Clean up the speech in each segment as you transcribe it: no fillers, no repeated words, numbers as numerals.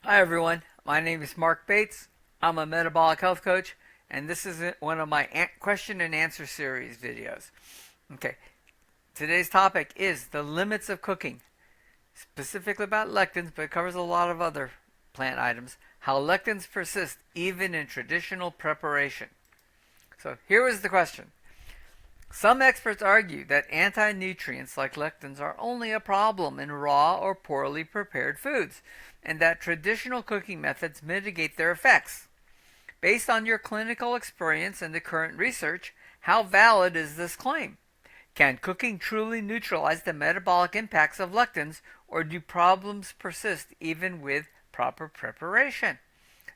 Hi everyone, my name is Marc Bates. I'm a metabolic health coach, and this is one of my question and answer series videos. Okay, today's topic is the limits of cooking, specifically about lectins, but it covers a lot of other plant items. How lectins persist even in traditional preparation. So here was the question. Some experts argue that anti-nutrients like lectins are only a problem in raw or poorly prepared foods, and that traditional cooking methods mitigate their effects. Based on your clinical experience and the current research, how valid is this claim? Can cooking truly neutralize the metabolic impacts of lectins, or do problems persist even with proper preparation?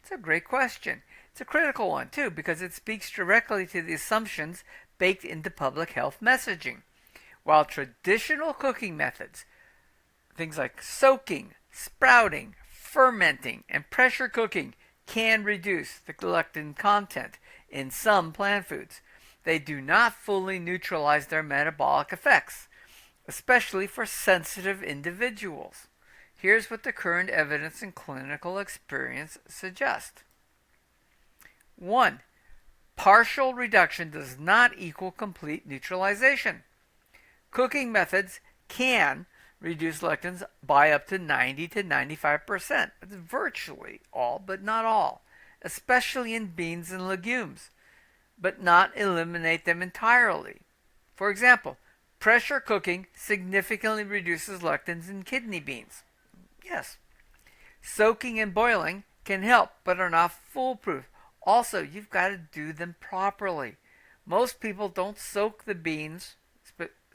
It's a great question. It's a critical one, too, because it speaks directly to the assumptions baked into public health messaging. While traditional cooking methods, things like soaking, sprouting, fermenting, and pressure cooking, can reduce the lectin content in some plant foods, they do not fully neutralize their metabolic effects, especially for sensitive individuals. Here's what the current evidence and clinical experience suggest. 1. Partial reduction does not equal complete neutralization. Cooking methods can reduce lectins by up to 90 to 95%. That's virtually all, but not all, especially in beans and legumes, but not eliminate them entirely. For example, pressure cooking significantly reduces lectins in kidney beans. Yes. Soaking and boiling can help, but are not foolproof. Also, you've got to do them properly. Most people don't soak the beans,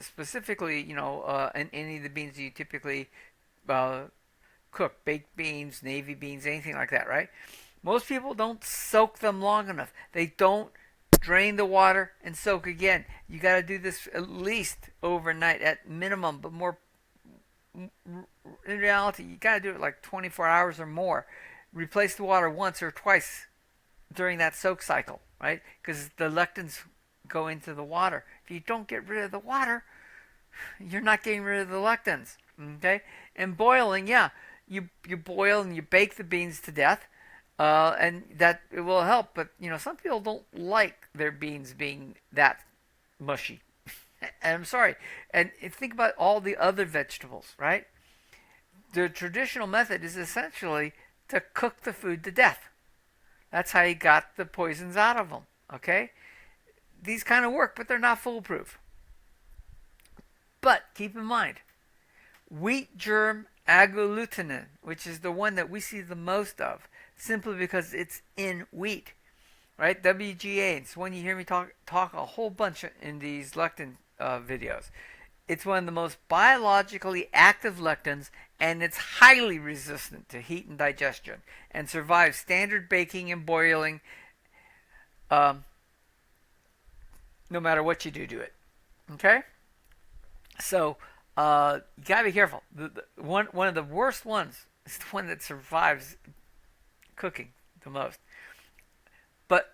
specifically, in any of the beans you typically cook, baked beans, navy beans, anything like that, right? Most people don't soak them long enough. They don't drain the water and soak again. You got to do this at least overnight at minimum, but more in reality, you got to do it like 24 hours or more. Replace the water once or twice during that soak cycle, right? Because the lectins go into the water. If you don't get rid of the water, you're not getting rid of the lectins. Okay? And boiling, yeah, you boil and you bake the beans to death, and that it will help. But some people don't like their beans being that mushy. And I'm sorry. And think about all the other vegetables, right? The traditional method is essentially to cook the food to death. That's how you got the poisons out of them. Okay? These kind of work, but they're not foolproof. But keep in mind, wheat germ agglutinin, which is the one that we see the most of, simply because it's in wheat, right? WGA, it's one you hear me talk a whole bunch in these lectin videos. It's one of the most biologically active lectins, and it's highly resistant to heat and digestion, and survives standard baking and boiling, no matter what you do to it. Okay? So you gotta be careful. One of the worst ones is the one that survives cooking the most. But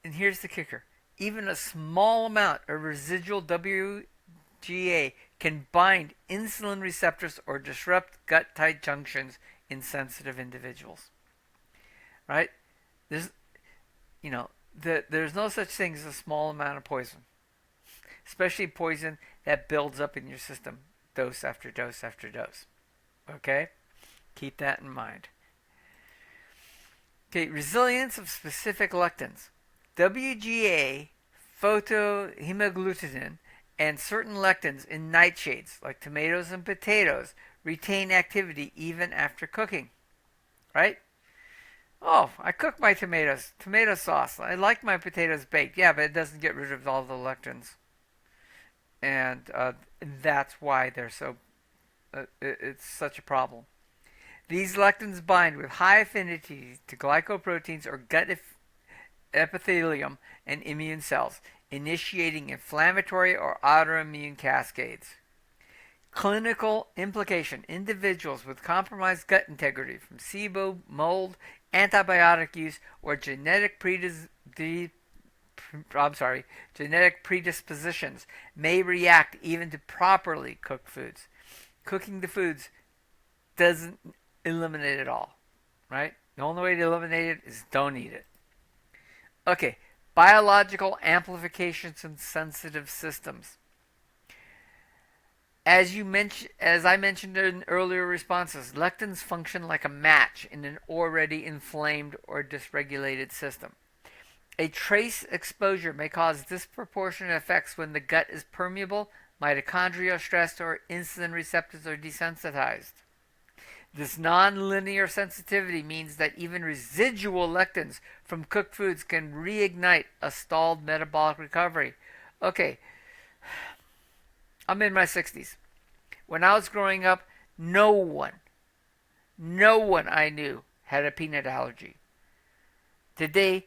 and here's the kicker: even a small amount of residual WGA can bind insulin receptors or disrupt gut-tight junctions in sensitive individuals. Right? There's there's no such thing as a small amount of poison, especially poison that builds up in your system, dose after dose after dose. Okay? Keep that in mind. Okay, resilience of specific lectins. WGA, photohemagglutinin, and certain lectins in nightshades, like tomatoes and potatoes, retain activity even after cooking. Right? Oh, I cook my tomatoes. Tomato sauce. I like my potatoes baked. Yeah, but it doesn't get rid of all the lectins. And that's why they're so. It's such a problem. These lectins bind with high affinity to glycoproteins or gut epithelium and immune cells, initiating inflammatory or autoimmune cascades. Clinical implication: individuals with compromised gut integrity from SIBO, mold, antibiotic use, or genetic predispositions may react even to properly cooked foods. Cooking the foods doesn't eliminate it all, right? The only way to eliminate it is don't eat it. Okay, biological amplifications in sensitive systems. As I mentioned in earlier responses, lectins function like a match in an already inflamed or dysregulated system. A trace exposure may cause disproportionate effects when the gut is permeable, mitochondria are stressed, or insulin receptors are desensitized. This nonlinear sensitivity means that even residual lectins from cooked foods can reignite a stalled metabolic recovery. Okay, I'm in my 60s. When I was growing up, no one I knew had a peanut allergy. Today,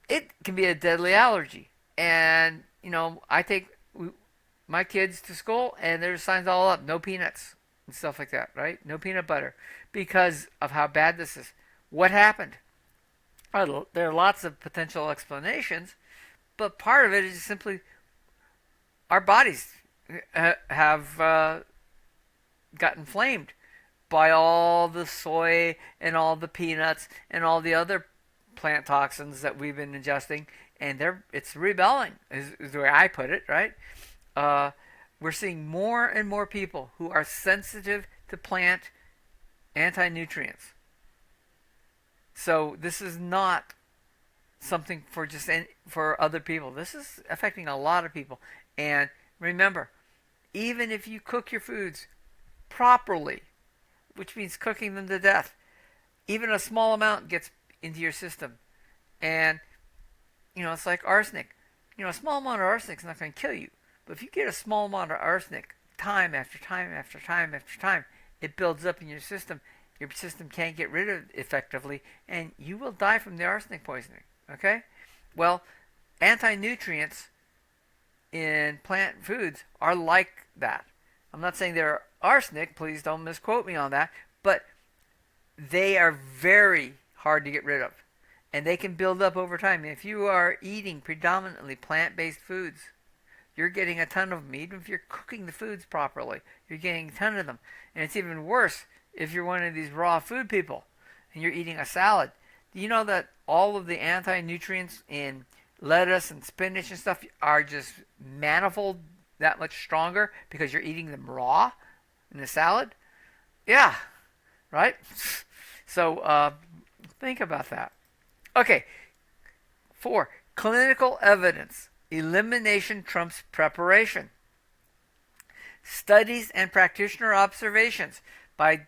it can be a deadly allergy. And, I take my kids to school and there's signs all up, no peanuts and stuff like that, right? No peanut butter because of how bad this is. What happened? There are lots of potential explanations, but part of it is simply our bodies have got inflamed by all the soy and all the peanuts and all the other plant toxins that we've been ingesting, and it's rebelling, is the way I put it, right? We're seeing more and more people who are sensitive to plant anti-nutrients. So this is not something for other people. This is affecting a lot of people. And remember, even if you cook your foods properly, which means cooking them to death, even a small amount gets into your system. And, it's like arsenic. A small amount of arsenic is not going to kill you. But if you get a small amount of arsenic time after time after time after time, it builds up in your system. Your system can't get rid of it effectively, and you will die from the arsenic poisoning. Okay? Well, anti-nutrients in plant foods are like that. I'm not saying they're arsenic, please don't misquote me on that, but they are very hard to get rid of, and they can build up over time. If you are eating predominantly plant-based foods, you're getting a ton of them. Even if you're cooking the foods properly, you're getting a ton of them. And it's even worse if you're one of these raw food people and you're eating a salad. Do you know that all of the anti-nutrients in lettuce and spinach and stuff are just manifold that much stronger because you're eating them raw in the salad? Yeah, right? So think about that. Okay, 4. Clinical evidence. Elimination trumps preparation. Studies and practitioner observations by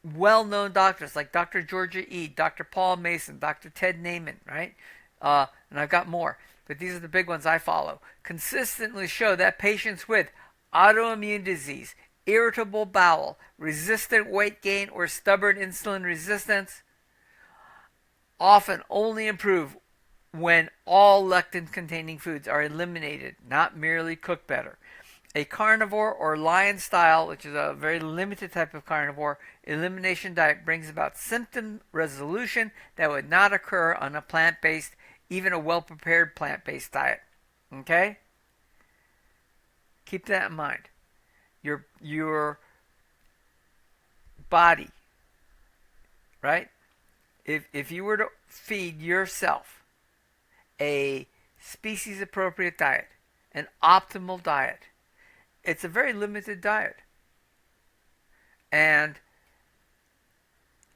well-known doctors like Dr. Georgia E., Dr. Paul Mason, Dr. Ted Naiman, right? And I've got more, but these are the big ones I follow. Consistently show that patients with autoimmune disease, irritable bowel, resistant weight gain, or stubborn insulin resistance often only improve when all lectin-containing foods are eliminated, not merely cooked better. A carnivore or lion style, which is a very limited type of carnivore, elimination diet brings about symptom resolution that would not occur on a plant-based, even a well-prepared plant-based diet. Okay? Keep that in mind. Your body, right? If you were to feed yourself a species-appropriate diet, an optimal diet, it's a very limited diet. And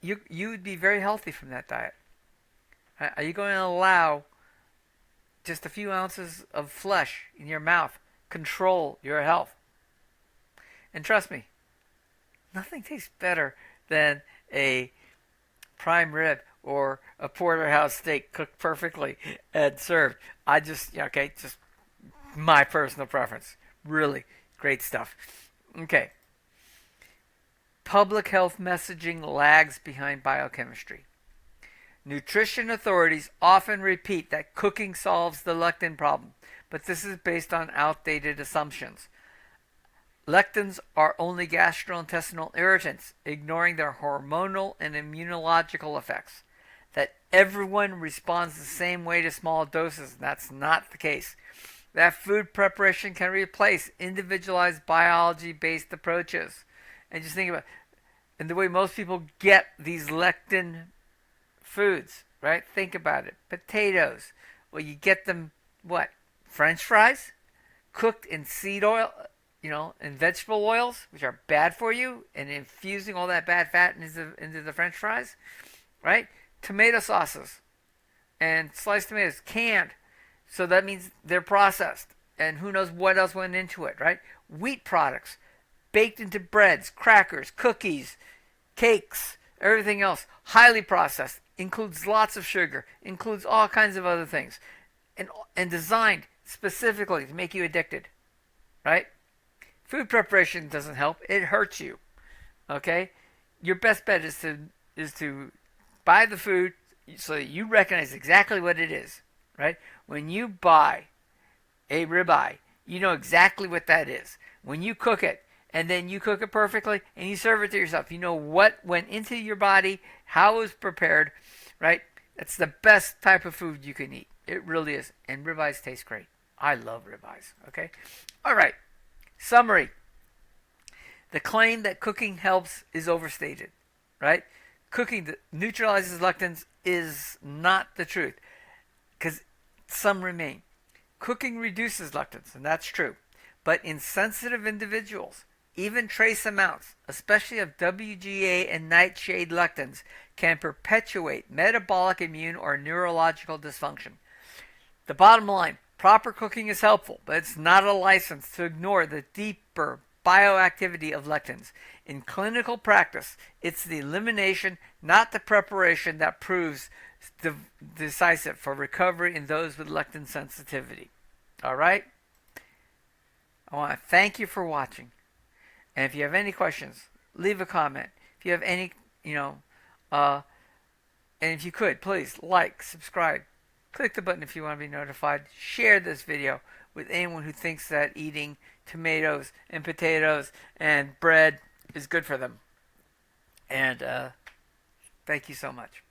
you would be very healthy from that diet. Are you going to allow just a few ounces of flesh in your mouth control your health? And trust me, nothing tastes better than a prime rib or a porterhouse steak cooked perfectly and served. Just my personal preference. Really great stuff. Okay. Public health messaging lags behind biochemistry. Nutrition authorities often repeat that cooking solves the lectin problem, but this is based on outdated assumptions. Lectins are only gastrointestinal irritants, ignoring their hormonal and immunological effects. That everyone responds the same way to small doses. That's not the case. That food preparation can replace individualized biology-based approaches. And just think about it. and the way most people get these lectin foods, right? Think about it. Potatoes. Well, you get them, what? French fries? Cooked in seed oil, in vegetable oils, which are bad for you, and infusing all that bad fat into the French fries, right? Tomato sauces and sliced tomatoes, canned. So that means they're processed. And who knows what else went into it, right? Wheat products, baked into breads, crackers, cookies, cakes, everything else, highly processed, includes lots of sugar, includes all kinds of other things, and designed specifically to make you addicted, right? Food preparation doesn't help; it hurts you. Okay, your best bet is to buy the food so that you recognize exactly what it is, right? When you buy a ribeye, you know exactly what that is. When you cook it, and then you cook it perfectly, and you serve it to yourself, you know what went into your body, how it was prepared, right? That's the best type of food you can eat. It really is. And ribeyes taste great. I love ribeyes. Okay? All right. Summary. The claim that cooking helps is overstated, right? Cooking that neutralizes lectins is not the truth, because some remain. Cooking reduces lectins, and that's true. But in sensitive individuals, even trace amounts, especially of WGA and nightshade lectins, can perpetuate metabolic, immune, or neurological dysfunction. The bottom line, proper cooking is helpful, but it's not a license to ignore the deeper bioactivity of lectins. In clinical practice, it's the elimination, not the preparation, that proves decisive for recovery in those with lectin sensitivity. All right? I want to thank you for watching. And if you have any questions, leave a comment. If you have any, and if you could, please like, subscribe, click the button if you want to be notified. Share this video with anyone who thinks that eating tomatoes and potatoes and bread is good for them. And thank you so much.